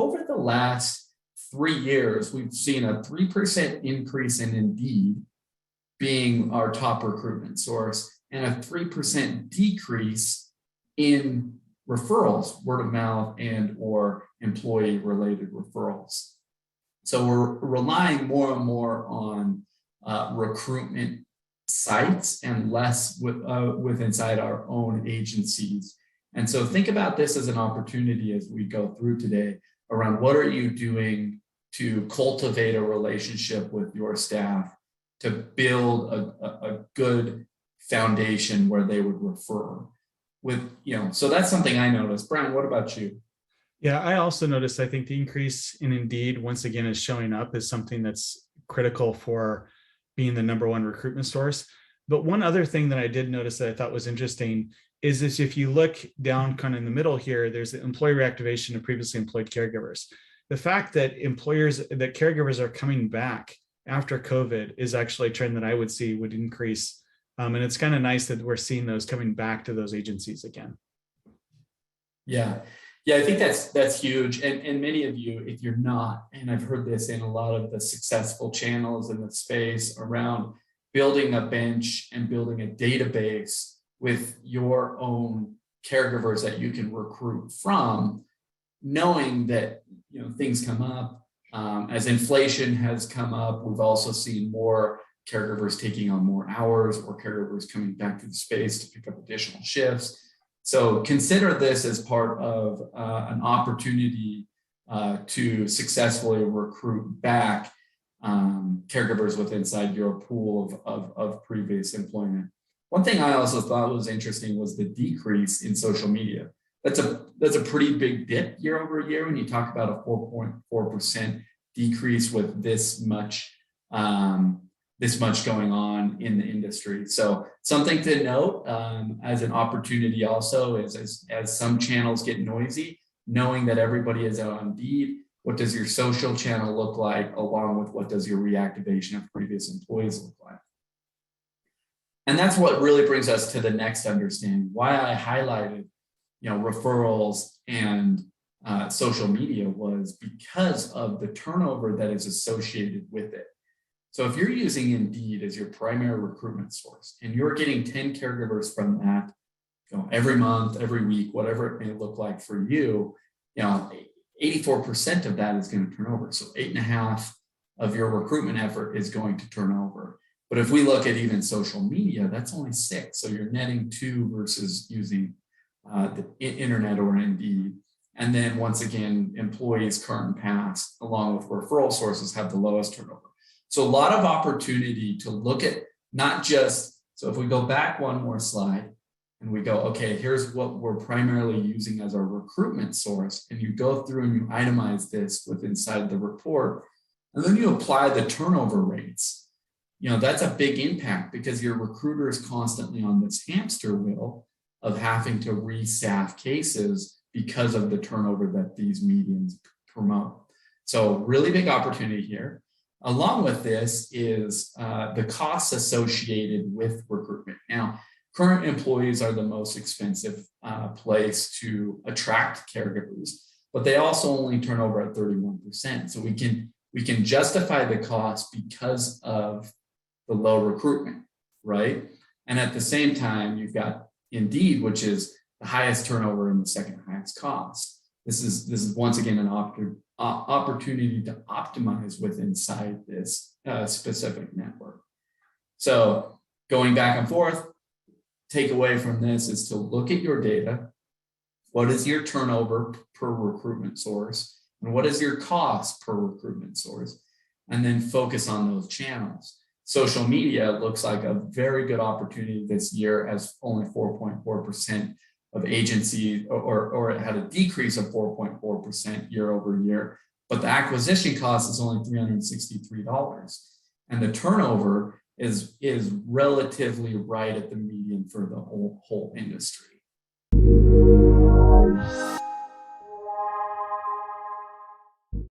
over the last 3 years, we've seen a 3% increase in Indeed being our top recruitment source and a 3% decrease in referrals, word of mouth and or employee related referrals. So we're relying more and more on recruitment sites and less with inside our own agencies. And so think about this as an opportunity as we go through today around what are you doing to cultivate a relationship with your staff to build a good foundation where they would refer with, so that's something I noticed. Brian, what about you? Yeah, I also noticed, I think the increase in Indeed, once again, is showing up as something that's critical for being the number one recruitment source. But one other thing that I did notice that I thought was interesting is this: if you look down kind of in the middle here, there's the employee reactivation of previously employed caregivers. The fact that caregivers are coming back after COVID is actually a trend that I would see would increase. And it's kind of nice that we're seeing those coming back to those agencies again. Yeah, I think that's huge. And many of you, if you're not, and I've heard this in a lot of the successful channels in the space around building a bench and building a database with your own caregivers that you can recruit from, knowing that things come up. As inflation has come up, we've also seen more caregivers taking on more hours or caregivers coming back to the space to pick up additional shifts. So consider this as part of an opportunity to successfully recruit back caregivers with inside your pool of previous employment. One thing I also thought was interesting was the decrease in social media. That's a pretty big dip year over year when you talk about a 4.4% decrease with this much going on in the industry. So something to note as an opportunity also is as some channels get noisy, knowing that everybody is out on Indeed, what does your social channel look like, along with what does your reactivation of previous employees look like? And that's what really brings us to the next understanding, why I highlighted referrals and social media was because of the turnover that is associated with it. So if you're using Indeed as your primary recruitment source and you're getting 10 caregivers from that, every month, every week, whatever it may look like for you, 84% of that is going to turn over. So 8.5 of your recruitment effort is going to turn over. But if we look at even social media, that's only 6. So you're netting 2 versus using the internet or Indeed. And then once again, employees current and past, along with referral sources, have the lowest turnover. So a lot of opportunity to look at not just, so if we go back one more slide and we go, okay, here's what we're primarily using as our recruitment source. And you go through and you itemize this with inside the report, and then you apply the turnover rates. That's a big impact because your recruiter is constantly on this hamster wheel of having to restaff cases because of the turnover that these medians promote. So really big opportunity here. Along with this is the costs associated with recruitment. Now, current employees are the most expensive place to attract caregivers, but they also only turn over at 31%. So we can justify the cost because of the low recruitment, right? And at the same time, you've got Indeed, which is the highest turnover and the second highest cost. This is once again an opportunity to optimize with inside this specific network. So going back and forth, takeaway from this is to look at your data. What is your turnover per recruitment source? And what is your cost per recruitment source? And then focus on those channels. Social media looks like a very good opportunity this year, as only 4.4% of agencies, or it had a decrease of 4.4% year over year, but the acquisition cost is only $363. And the turnover is relatively right at the median for the whole industry.